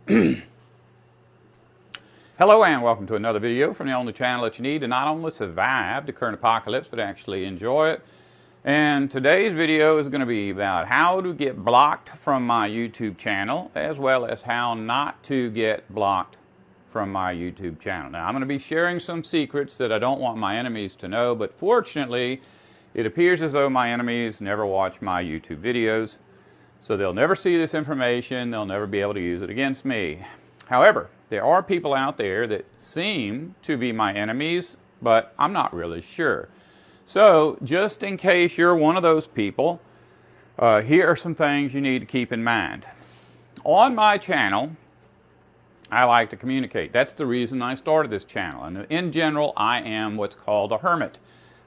Hello and welcome to another video from the only channel that you need to not only survive the current apocalypse but actually enjoy it. And today's video is going to be about how to get blocked from my YouTube channel, as well as how not to get blocked from my YouTube channel. Now, I'm going to be sharing some secrets that I don't want my enemies to know, but fortunately it appears as though my enemies never watch my YouTube videos, so they'll never see this information, they'll never be able to use it against me. However, there are people out there that seem to be my enemies, but I'm not really sure. So, just in case you're one of those people, here are some things you need to keep in mind. On my channel, I like to communicate. That's the reason I started this channel. And in general, I am what's called a hermit.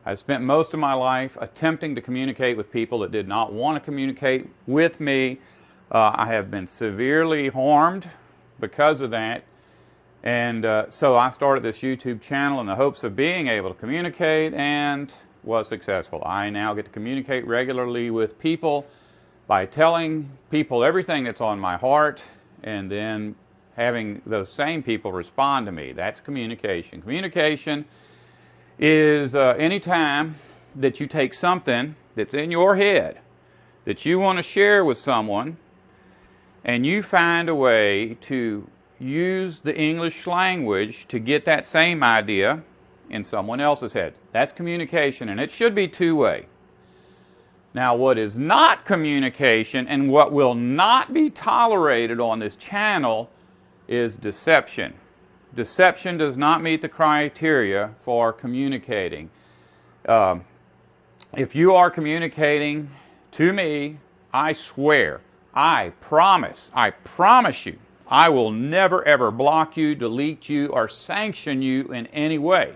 I've spent most of my life attempting to communicate with people that did not want to communicate with me. I have been severely harmed because of that. And so I started this YouTube channel in the hopes of being able to communicate, and was successful. I now get to communicate regularly with people by telling people everything that's on my heart and then having those same people respond to me. That's communication. Communication is any time that you take something that's in your head that you want to share with someone and you find a way to use the English language to get that same idea in someone else's head. That's communication, and it should be two-way. Now, what is not communication and what will not be tolerated on this channel is deception. Deception does not meet the criteria for communicating. If you are communicating to me, I swear, I promise you, I will never ever block you, delete you, or sanction you in any way.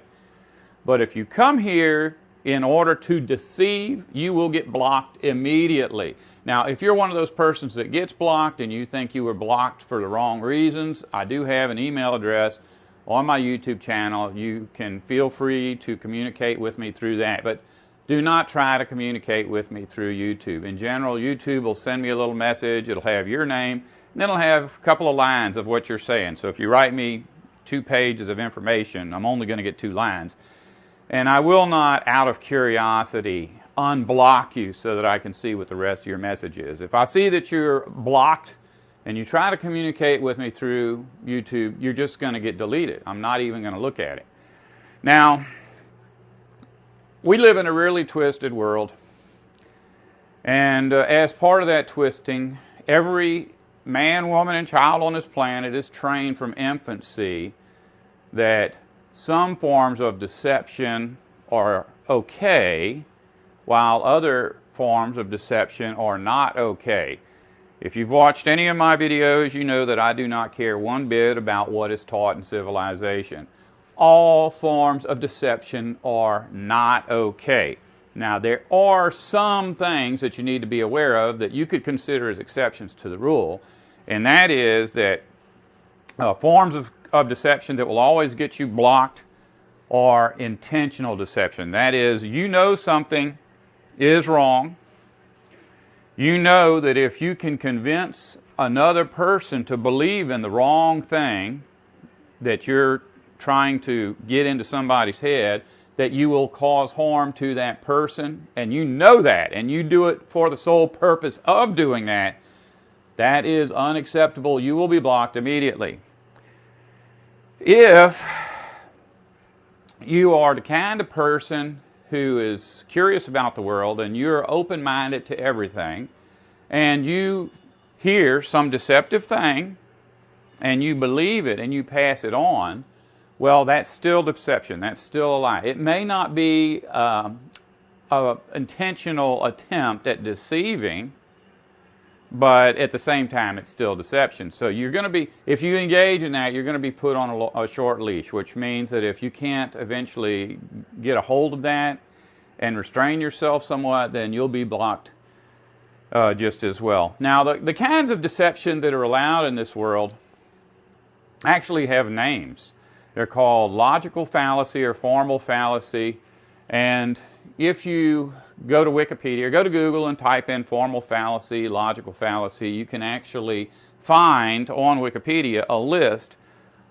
But if you come here in order to deceive, you will get blocked immediately. Now, if you're one of those persons that gets blocked and you think you were blocked for the wrong reasons, I do have an email address on my YouTube channel. You can feel free to communicate with me through that. But do not try to communicate with me through YouTube. In general, YouTube will send me a little message. It'll have your name, and then it'll have a couple of lines of what you're saying. So if you write me 2 pages of information, I'm only going to get 2 lines. And I will not, out of curiosity, unblock you so that I can see what the rest of your message is. If I see that you're blocked and you try to communicate with me through YouTube, you're just going to get deleted. I'm not even going to look at it. Now, we live in a really twisted world. And as part of that twisting, every man, woman, and child on this planet is trained from infancy that some forms of deception are okay, while other forms of deception are not okay. If you've watched any of my videos, you know that I do not care one bit about what is taught in civilization. All forms of deception are not okay. Now, there are some things that you need to be aware of that you could consider as exceptions to the rule, and that is that forms of deception that will always get you blocked are intentional deception. That is, you know something is wrong. You know that if you can convince another person to believe in the wrong thing that you're trying to get into somebody's head, that you will cause harm to that person, and you know that, and you do it for the sole purpose of doing that, that is unacceptable. You will be blocked immediately. If you are the kind of person who is curious about the world and you're open-minded to everything, and you hear some deceptive thing and you believe it and you pass it on, well, that's still deception. That's still a lie. It may not be an intentional attempt at deceiving, but at the same time, it's still deception. So you're going to be, if you engage in that, you're going to be put on a short leash, which means that if you can't eventually get a hold of that and restrain yourself somewhat, then you'll be blocked just as well. Now, the kinds of deception that are allowed in this world actually have names. They're called logical fallacy or formal fallacy, and if you go to Wikipedia, or go to Google and type in formal fallacy, logical fallacy, you can actually find on Wikipedia a list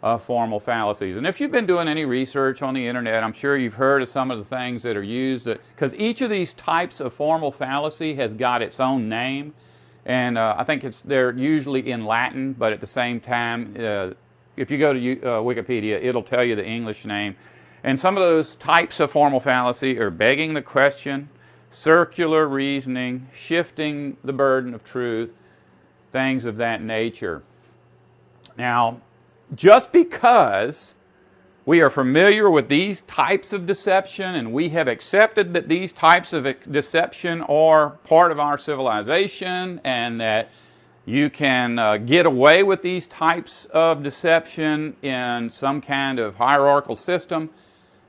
of formal fallacies. And if you've been doing any research on the internet, I'm sure you've heard of some of the things that are used, because each of these types of formal fallacy has got its own name. And I think they're usually in Latin, but at the same time, if you go to Wikipedia, it'll tell you the English name. And some of those types of formal fallacy are begging the question, circular reasoning, shifting the burden of truth, things of that nature. Now, just because we are familiar with these types of deception and we have accepted that these types of deception are part of our civilization and that you can get away with these types of deception in some kind of hierarchical system,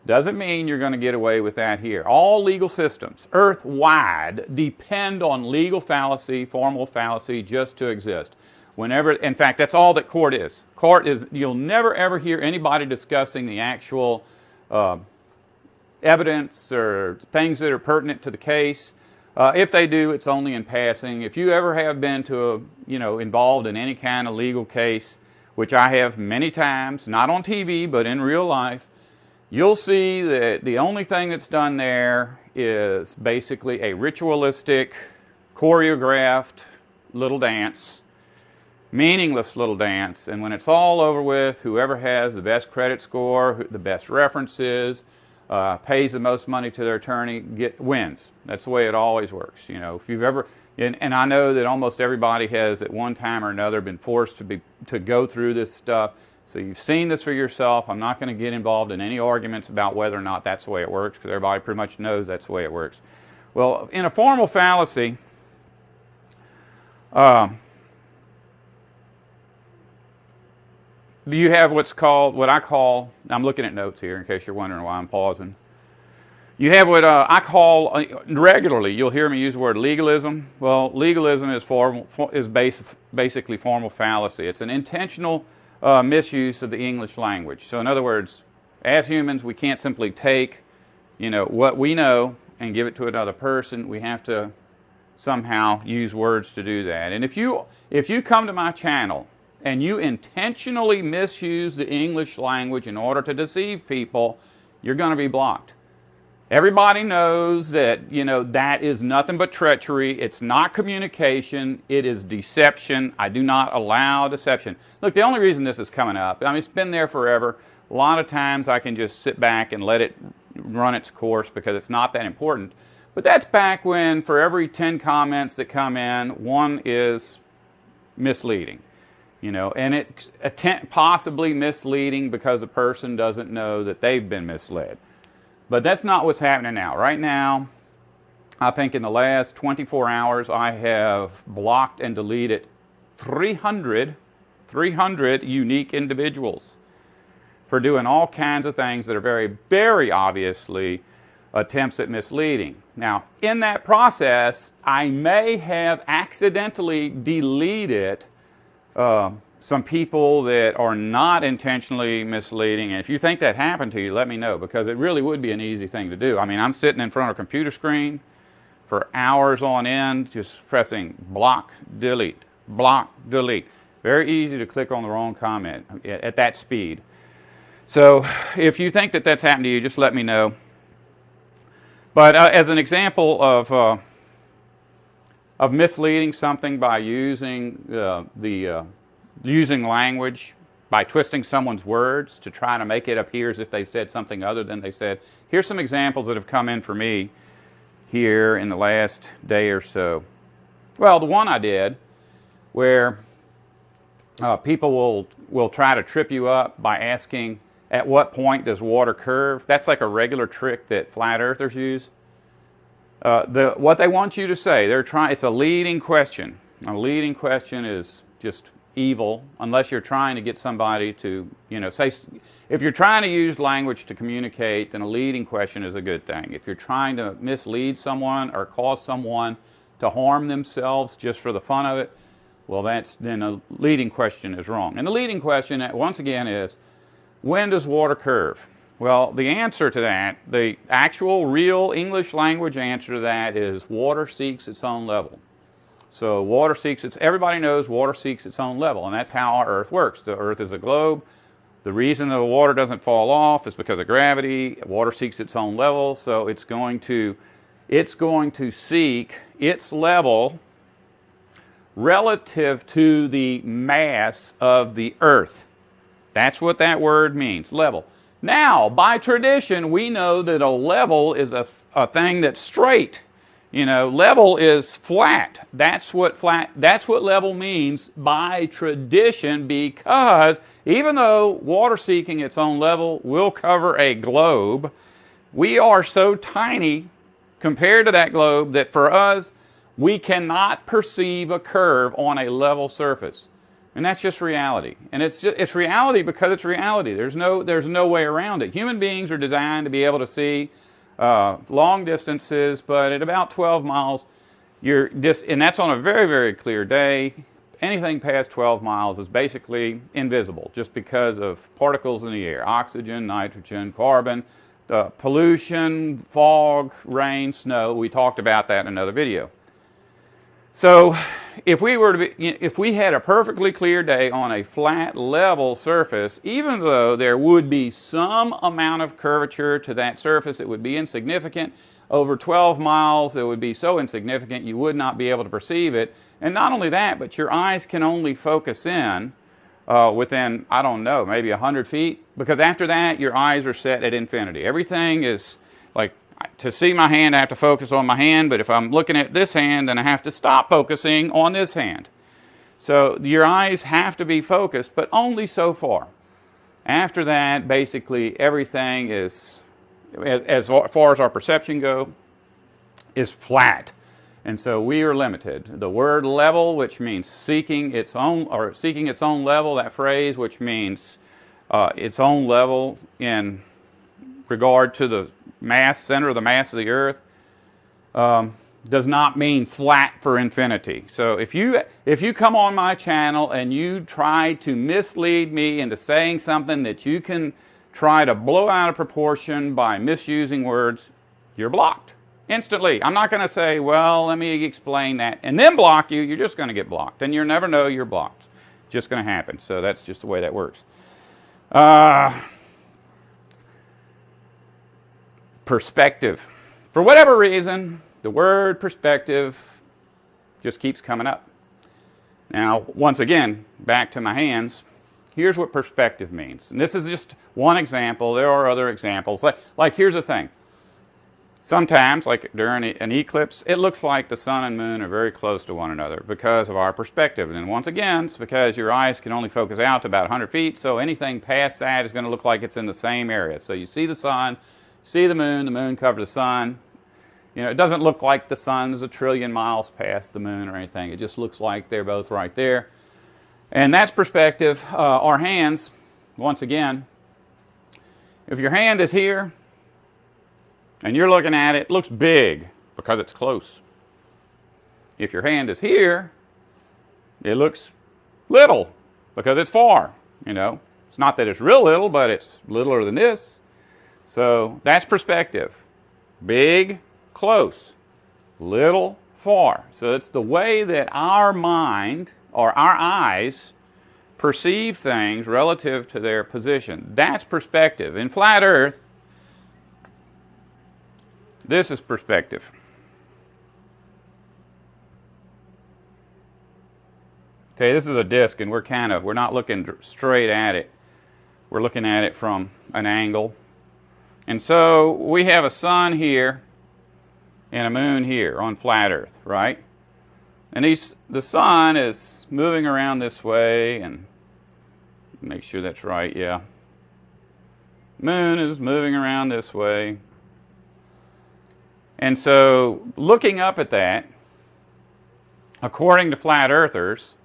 doesn't mean you're going to get away with that here. All legal systems, earth-wide, depend on legal fallacy, formal fallacy, just to exist. Whenever, in fact, that's all that court is. Court is, you'll never ever hear anybody discussing the actual evidence or things that are pertinent to the case. If they do, it's only in passing. If you ever have been involved in any kind of legal case, which I have many times, not on TV, but in real life, you'll see that the only thing that's done there is basically a ritualistic, choreographed little dance, meaningless little dance, and when it's all over with, whoever has the best credit score, the best references, pays the most money to their attorney, wins. That's the way it always works. You know, if you've ever, and I know that almost everybody has at one time or another been forced to go through this stuff. So you've seen this for yourself. I'm not going to get involved in any arguments about whether or not that's the way it works, because everybody pretty much knows that's the way it works. Well, in a formal fallacy, you have what I call, I'm looking at notes here in case you're wondering why I'm pausing. You have what I call, regularly, you'll hear me use the word legalism. Well, legalism is basically formal fallacy. It's an intentional misuse of the English language. So in other words, as humans, we can't simply take, what we know and give it to another person. We have to somehow use words to do that. And if you come to my channel and you intentionally misuse the English language in order to deceive people, you're going to be blocked. Everybody knows that, that is nothing but treachery. It's not communication. It is deception. I do not allow deception. Look, the only reason this is coming up, it's been there forever. A lot of times I can just sit back and let it run its course because it's not that important. But that's back when for every 10 comments that come in, one is misleading. And it's possibly misleading because the person doesn't know that they've been misled. But that's not what's happening now. Right now, I think in the last 24 hours, I have blocked and deleted 300 unique individuals for doing all kinds of things that are very, very obviously attempts at misleading. Now, in that process, I may have accidentally deleted some people that are not intentionally misleading. And if you think that happened to you, let me know, because it really would be an easy thing to do. I'm sitting in front of a computer screen for hours on end, just pressing block, delete, block, delete. Very easy to click on the wrong comment at that speed. So if you think that that's happened to you, just let me know. But as an example of misleading something by using using language, by twisting someone's words to try to make it appear as if they said something other than they said. Here's some examples that have come in for me here in the last day or so. Well, the one I did where people will try to trip you up by asking, at what point does water curve? That's like a regular trick that flat earthers use. What they want you to say, it's a leading question. A leading question is just evil unless you're trying to get somebody to, say, if you're trying to use language to communicate, then a leading question is a good thing. If you're trying to mislead someone or cause someone to harm themselves just for the fun of it, well, then a leading question is wrong. And the leading question, once again, is, when does water curve? Well, the answer to that, the actual real English language answer to that is water seeks its own level. So water seeks everybody knows water seeks its own level, and that's how our Earth works. The Earth is a globe. The reason the water doesn't fall off is because of gravity. Water seeks its own level, so it's going to seek its level relative to the mass of the Earth. That's what that word means, level. Now, by tradition, we know that a level is a thing that's straight. You know, level is flat. That's what level means by tradition, because even though water seeking its own level will cover a globe, we are so tiny compared to that globe that for us, we cannot perceive a curve on a level surface. And that's just reality. And it's reality because it's reality. There's no way around it. Human beings are designed to be able to see long distances, but at about 12 miles, and that's on a very, very clear day. Anything past 12 miles is basically invisible just because of particles in the air, oxygen, nitrogen, carbon, pollution, fog, rain, snow. We talked about that in another video. So if we had a perfectly clear day on a flat, level surface, even though there would be some amount of curvature to that surface, it would be insignificant. Over 12 miles, it would be so insignificant you would not be able to perceive it. And not only that, but your eyes can only focus in within, I don't know, maybe 100 feet, because after that, your eyes are set at infinity. Everything is like, to see my hand, I have to focus on my hand, but if I'm looking at this hand, then I have to stop focusing on this hand. So your eyes have to be focused, but only so far. After that, basically everything is, as far as our perception go, is flat. And so we are limited. The word level, which means seeking its own level, that phrase, which means its own level in regard to the center of the mass of the Earth, does not mean flat for infinity. So if you come on my channel and you try to mislead me into saying something that you can try to blow out of proportion by misusing words, you're blocked instantly. I'm not going to say, well, let me explain that, and then block you. You're just going to get blocked, and you'll never know you're blocked. It's just going to happen. So that's just the way that works. Perspective. For whatever reason, the word perspective just keeps coming up. Now, once again, back to my hands. Here's what perspective means. And this is just one example. There are other examples. Like here's the thing. Sometimes, like during an eclipse, it looks like the sun and moon are very close to one another because of our perspective. And once again, it's because your eyes can only focus out to about 100 feet, so anything past that is going to look like it's in the same area. So you see the sun, see the moon covers the sun. You know, it doesn't look like the sun's a trillion miles past the moon or anything. It just looks like they're both right there. And that's perspective. Our hands, once again, if your hand is here and you're looking at it, it looks big because it's close. If your hand is here, it looks little because it's far. You know, it's not that it's real little, but it's littler than this. So that's perspective. Big, close. Little, far. So it's the way that our mind or our eyes perceive things relative to their position. That's perspective. In flat Earth, this is perspective. Okay, this is a disc, and we're not looking straight at it. We're looking at it from an angle. And so we have a sun here and a moon here on flat Earth, right? And the sun is moving around this way, and make sure that's right, yeah. Moon is moving around this way. And so looking up at that, according to flat earthers,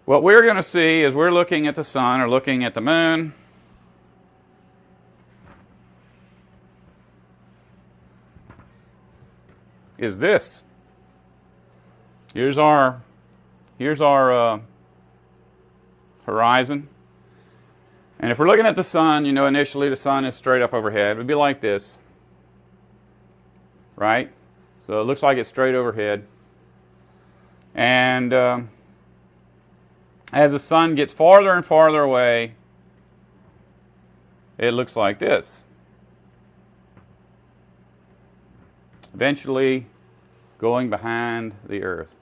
what we're going to see is we're looking at the sun or looking at the moon. Is this. Here's our horizon. And if we're looking at the sun, you know, initially the sun is straight up overhead. It would be like this, right? So it looks like it's straight overhead. And as the sun gets farther and farther away, it looks like this. Eventually going behind the earth.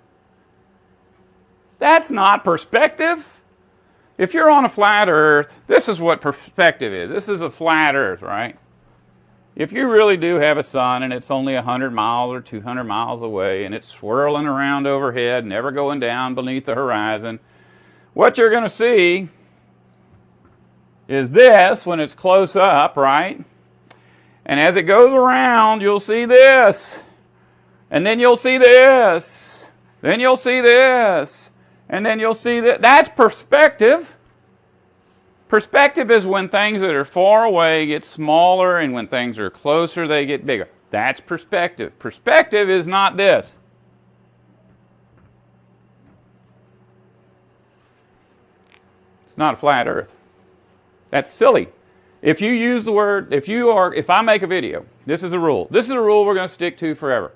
That's not perspective. If you're on a flat earth, this is what perspective is. This is a flat earth, right? If you really do have a sun and it's only 100 miles or 200 miles away and it's swirling around overhead, never going down beneath the horizon, what you're going to see is this when it's close up, right? And as it goes around, you'll see this. And then you'll see this. Then you'll see this. And then you'll see that. That's perspective. Perspective is when things that are far away get smaller and when things are closer they get bigger. That's perspective. Perspective is not this. It's not a flat earth. That's silly. If you use the word, if I make a video, this is a rule. This is a rule we're going to stick to forever.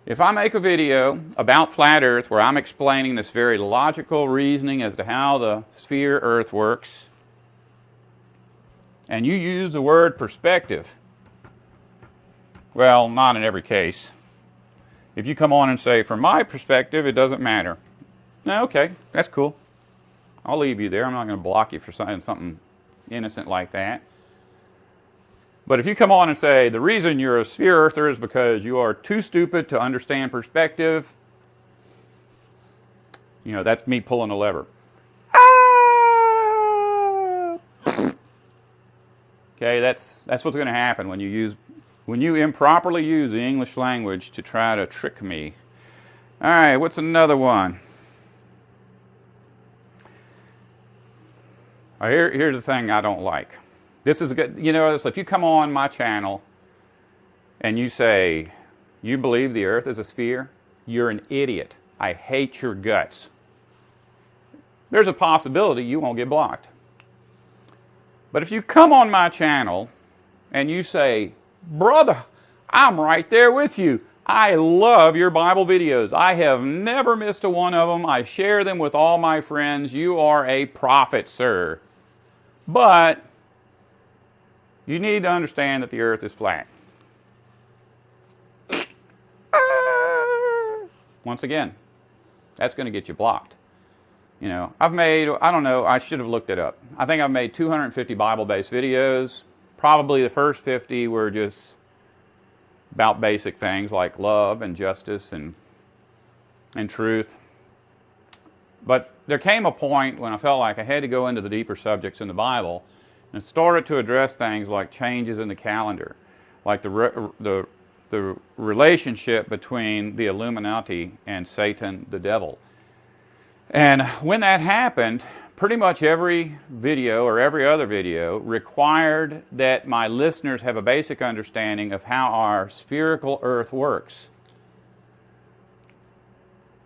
If I make a video about flat earth where I'm explaining this very logical reasoning as to how the sphere earth works, and you use the word perspective, well, not in every case. If you come on and say, from my perspective, it doesn't matter. No, okay, that's cool. I'll leave you there. I'm not going to block you for saying something innocent like that. But if you come on and say, the reason you're a sphere earther is because you are too stupid to understand perspective, you know, that's me pulling a lever. Okay, that's what's going to happen when you improperly use the English language to try to trick me. All right, what's another one? Here's the thing I don't like. This is a good, you know, if you come on my channel and you say, you believe the earth is a sphere, you're an idiot. I hate your guts. There's a possibility you won't get blocked. But if you come on my channel and you say, brother, I'm right there with you. I love your Bible videos. I have never missed a one of them. I share them with all my friends. You are a prophet, sir. But you need to understand that the earth is flat. Once again, that's going to get you blocked. You know, I've made, I don't know, I should have looked it up. I think I've made 250 Bible-based videos. Probably the first 50 were just about basic things like love and justice and truth. But there came a point when I felt like I had to go into the deeper subjects in the Bible and started to address things like changes in the calendar, like the relationship between the Illuminati and Satan, the devil. And when that happened, pretty much every video or every other video required that my listeners have a basic understanding of how our spherical earth works.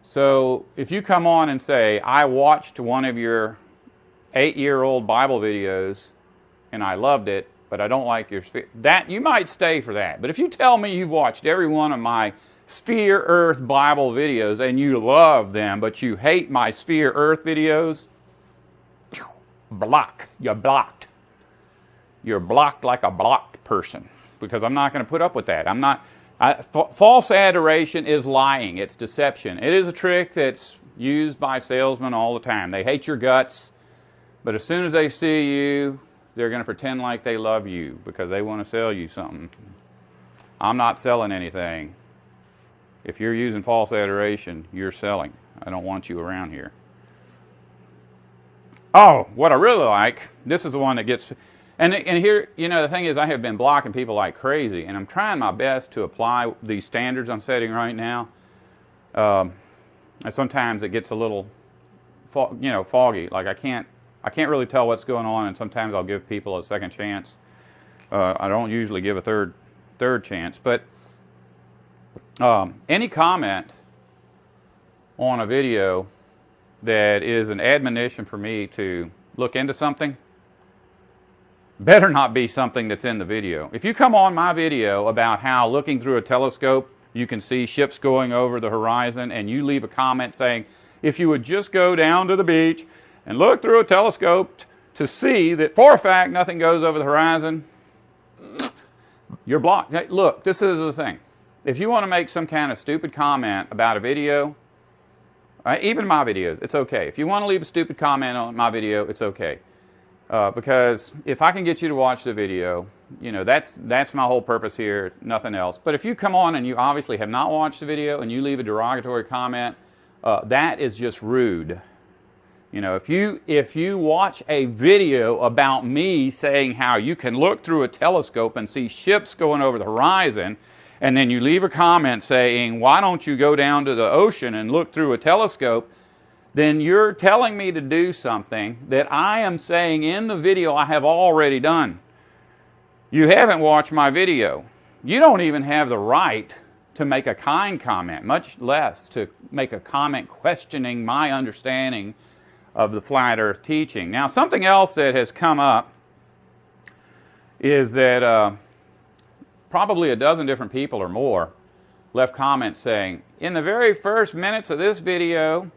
So if you come on and say, I watched one of your 8-year-old Bible videos and I loved it, but I don't like your sphere, that you might stay for that. But if you tell me you've watched every one of my Sphere Earth Bible videos and you love them, but you hate my Sphere Earth videos, block. You're blocked. You're blocked like a blocked person, because I'm not going to put up with that. False adoration is lying. It's deception. It is a trick that's used by salesmen all the time. They hate your guts, but as soon as they see you, they're going to pretend like they love you because they want to sell you something. I'm not selling anything. If you're using false adoration, you're selling. I don't want you around here. Oh, what I really like, this is the one that gets, and here, you know, the thing is I have been blocking people like crazy, and I'm trying my best to apply these standards I'm setting right now. And sometimes it gets a little, foggy. Like I can't really tell what's going on, and sometimes I'll give people a second chance. I don't usually give a third chance, but any comment on a video that is an admonition for me to look into something better not be something that's in the video. If you come on my video about how looking through a telescope you can see ships going over the horizon and you leave a comment saying, if you would just go down to the beach and look through a telescope to see that for a fact nothing goes over the horizon, you're blocked. Hey, look, this is the thing. If you want to make some kind of stupid comment about a video, even my videos, it's okay. If you want to leave a stupid comment on my video, it's okay. Because if I can get you to watch the video, you know, that's my whole purpose here, nothing else. But if you come on and you obviously have not watched the video and you leave a derogatory comment, that is just rude. You know, if you watch a video about me saying how you can look through a telescope and see ships going over the horizon, and then you leave a comment saying, why don't you go down to the ocean and look through a telescope, then you're telling me to do something that I am saying in the video I have already done. You haven't watched my video. You don't even have the right to make a kind comment, much less to make a comment questioning my understanding of the flat earth teaching. Now, something else that has come up is that probably a dozen different people or more left comments saying, in the very first minutes of this video,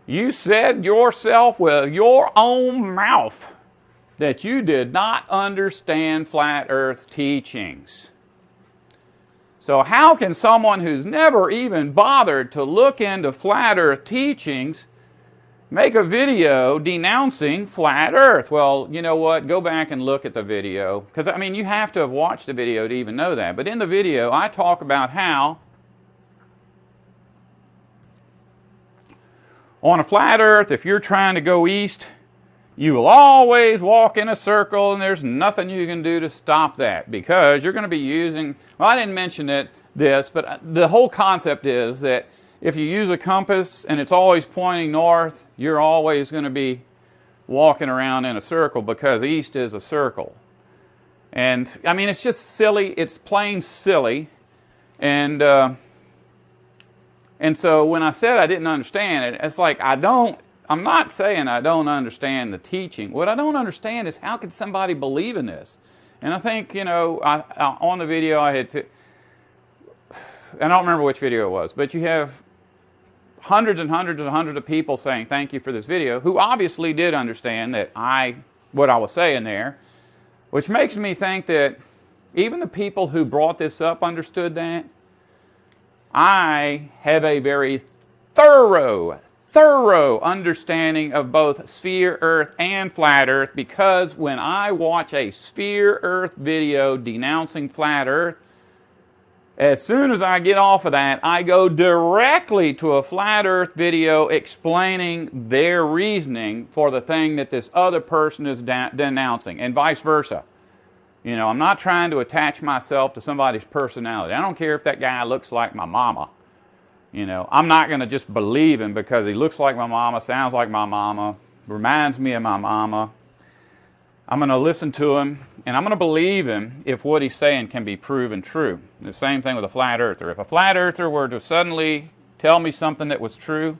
you said yourself with your own mouth that you did not understand flat earth teachings. So how can someone who's never even bothered to look into flat earth teachings make a video denouncing flat earth? Well, you know what? Go back and look at the video. Because, I mean, you have to have watched the video to even know that. But in the video, I talk about how on a flat earth, if you're trying to go east, you will always walk in a circle and there's nothing you can do to stop that, because you're going to be using, well, I didn't mention this, but the whole concept is that if you use a compass and it's always pointing north, you're always going to be walking around in a circle, because east is a circle. And I mean, it's just silly. It's plain silly. And so when I said I didn't understand it, it's like I'm not saying I don't understand the teaching. What I don't understand is how could somebody believe in this? And I think, you know, on the video I don't remember which video it was, but you have hundreds and hundreds and hundreds of people saying thank you for this video, who obviously did understand that what I was saying there, which makes me think that even the people who brought this up understood that. I have a very thorough understanding of both sphere earth and flat earth, because when I watch a sphere earth video denouncing flat earth, as soon as I get off of that, I go directly to a flat earth video explaining their reasoning for the thing that this other person is denouncing, and vice versa. You know, I'm not trying to attach myself to somebody's personality. I don't care if that guy looks like my mama. You know, I'm not going to just believe him because he looks like my mama, sounds like my mama, reminds me of my mama. I'm going to listen to him, and I'm going to believe him if what he's saying can be proven true. The same thing with a flat earther. If a flat earther were to suddenly tell me something that was true,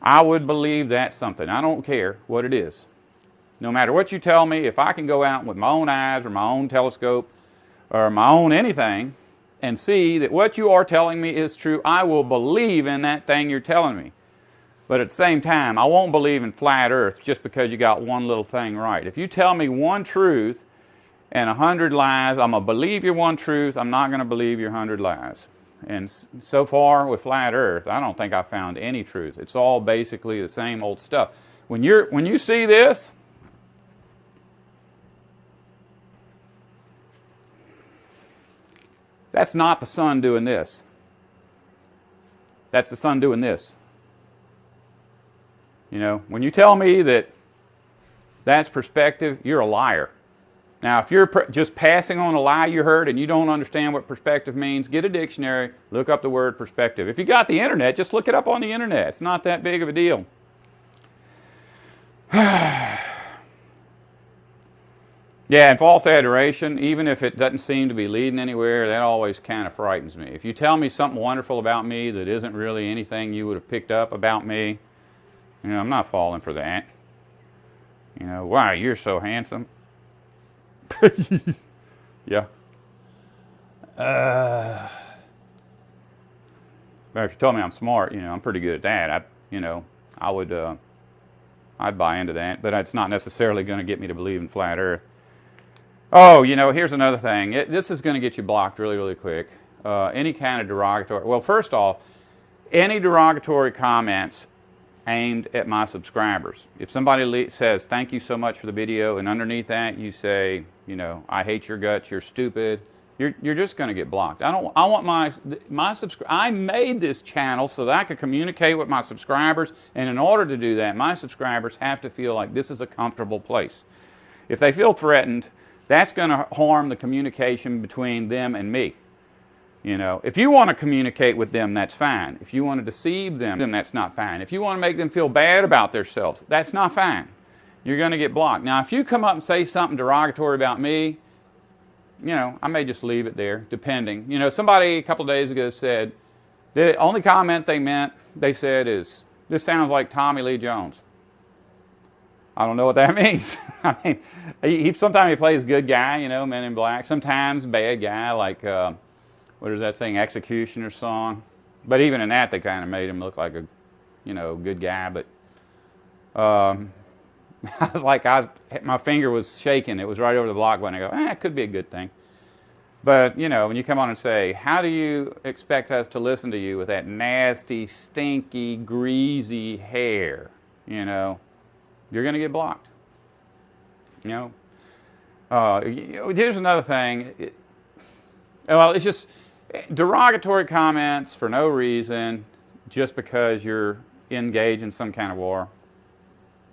I would believe that's something. I don't care what it is. No matter what you tell me, if I can go out with my own eyes or my own telescope or my own anything and see that what you are telling me is true, I will believe in that thing you're telling me. But at the same time, I won't believe in flat earth just because you got one little thing right. If you tell me one truth and 100 lies, I'm going to believe your one truth. I'm not going to believe your 100 lies. And so far with flat earth, I don't think I found any truth. It's all basically the same old stuff. When you see this, that's not the sun doing this. That's the sun doing this. You know, when you tell me that that's perspective, you're a liar. Now, if you're just passing on a lie you heard and you don't understand what perspective means, get a dictionary, look up the word perspective. If you got the internet, just look it up on the internet. It's not that big of a deal. Yeah, and false adoration, even if it doesn't seem to be leading anywhere, that always kind of frightens me. If you tell me something wonderful about me that isn't really anything you would have picked up about me, you know, I'm not falling for that. You know, wow, you're so handsome. Yeah. But if you told me I'm smart, you know, I'm pretty good at that. you know, I'd buy into that, but it's not necessarily going to get me to believe in flat Earth. Oh, you know, here's another thing. This is going to get you blocked really, really quick. Any kind of derogatory. Well, first off, any derogatory comments aimed at my subscribers. If somebody says, thank you so much for the video, and underneath that you say, you know, I hate your guts, you're stupid, you're just going to get blocked. I want I made this channel so that I could communicate with my subscribers, and in order to do that, my subscribers have to feel like this is a comfortable place. If they feel threatened, that's going to harm the communication between them and me. You know, if you want to communicate with them, that's fine. If you want to deceive them, then that's not fine. If you want to make them feel bad about themselves, that's not fine. You're going to get blocked. Now, if you come up and say something derogatory about me, you know, I may just leave it there, depending. You know, somebody a couple of days ago said, the only comment they said is, this sounds like Tommy Lee Jones. I don't know what that means. I mean, sometimes he plays good guy, you know, Men in Black. Sometimes bad guy, like, what is that thing, Executioner song? But even in that, they kind of made him look like a, you know, good guy. But I was like, my finger was shaking. It was right over the block button. I go, it could be a good thing. But, you know, when you come on and say, how do you expect us to listen to you with that nasty, stinky, greasy hair? You know, you're going to get blocked. You know, here's another thing. Well, it's just derogatory comments for no reason, just because you're engaged in some kind of war,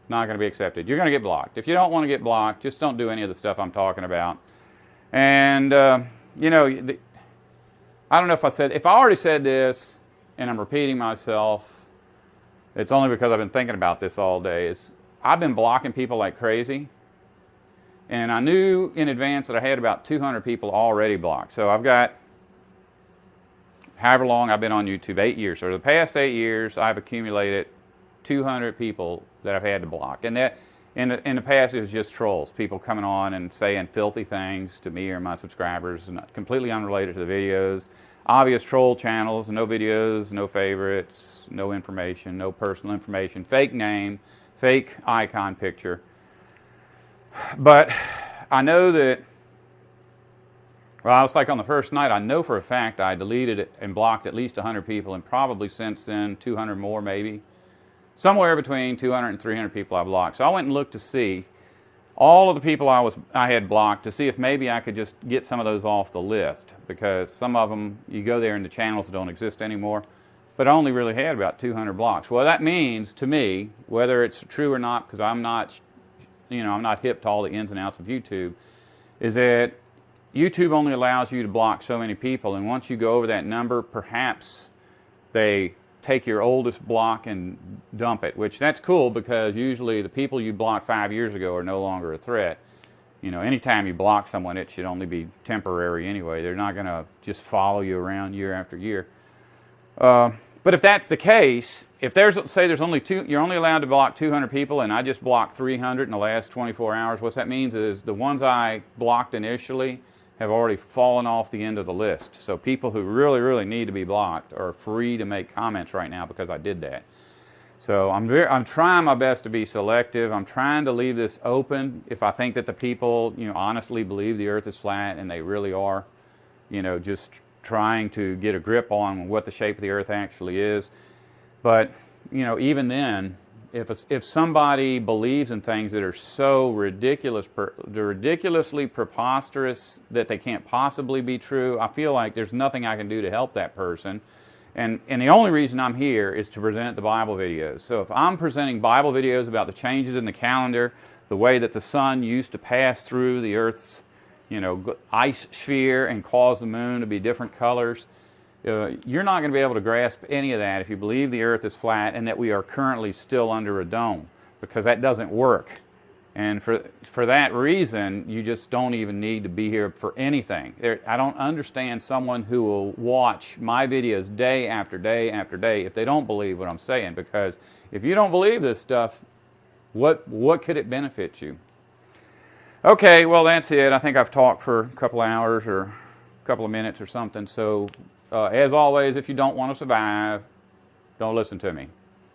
not going to be accepted. You're going to get blocked. If you don't want to get blocked, just don't do any of the stuff I'm talking about. And, you know, I don't know if I already said this and I'm repeating myself, it's only because I've been thinking about this all day. I've been blocking people like crazy. And I knew in advance that I had about 200 people already blocked. So I've got, however long I've been on YouTube, 8 years. So the past 8 years, I've accumulated 200 people that I've had to block. And that, in the past, it was just trolls. People coming on and saying filthy things to me or my subscribers, completely unrelated to the videos. Obvious troll channels, no videos, no favorites, no information, no personal information, fake name, fake icon picture. But I know that, well, it's like on the first night, I know for a fact I deleted it and blocked at least 100 people, and probably since then 200 more maybe. Somewhere between 200 and 300 people I blocked. So I went and looked to see all of the people I had blocked, to see if maybe I could just get some of those off the list, because some of them, you go there and the channels don't exist anymore. But I only really had about 200 blocks. Well, that means to me, whether it's true or not, because I'm not, you know, I'm not hip to all the ins and outs of YouTube, is that YouTube only allows you to block so many people, and once you go over that number, perhaps they take your oldest block and dump it, which that's cool, because usually the people you blocked 5 years ago are no longer a threat. You know, anytime you block someone, it should only be temporary anyway. They're not going to just follow you around year after year. But if that's the case, if there's only you're only allowed to block 200 people, and I just blocked 300 in the last 24 hours, what that means is the ones I blocked initially have already fallen off the end of the list. So people who really, really need to be blocked are free to make comments right now because I did that. So I'm trying my best to be selective. I'm trying to leave this open. If I think that the people, you know, honestly believe the earth is flat, and they really are, you know, just trying to get a grip on what the shape of the earth actually is. But, you know, even then, if somebody believes in things that are so ridiculously preposterous that they can't possibly be true, I feel like there's nothing I can do to help that person. And the only reason I'm here is to present the Bible videos. So if I'm presenting Bible videos about the changes in the calendar, the way that the sun used to pass through the earth's, you know, ice sphere and cause the moon to be different colors, you're not going to be able to grasp any of that if you believe the earth is flat and that we are currently still under a dome, because that doesn't work. And for that reason, you just don't even need to be here for anything. I don't understand someone who will watch my videos day after day after day if they don't believe what I'm saying, because if you don't believe this stuff, what could it benefit you? Okay, well, that's it. I think I've talked for a couple of hours or a couple of minutes or something. So, as always, if you don't want to survive, don't listen to me.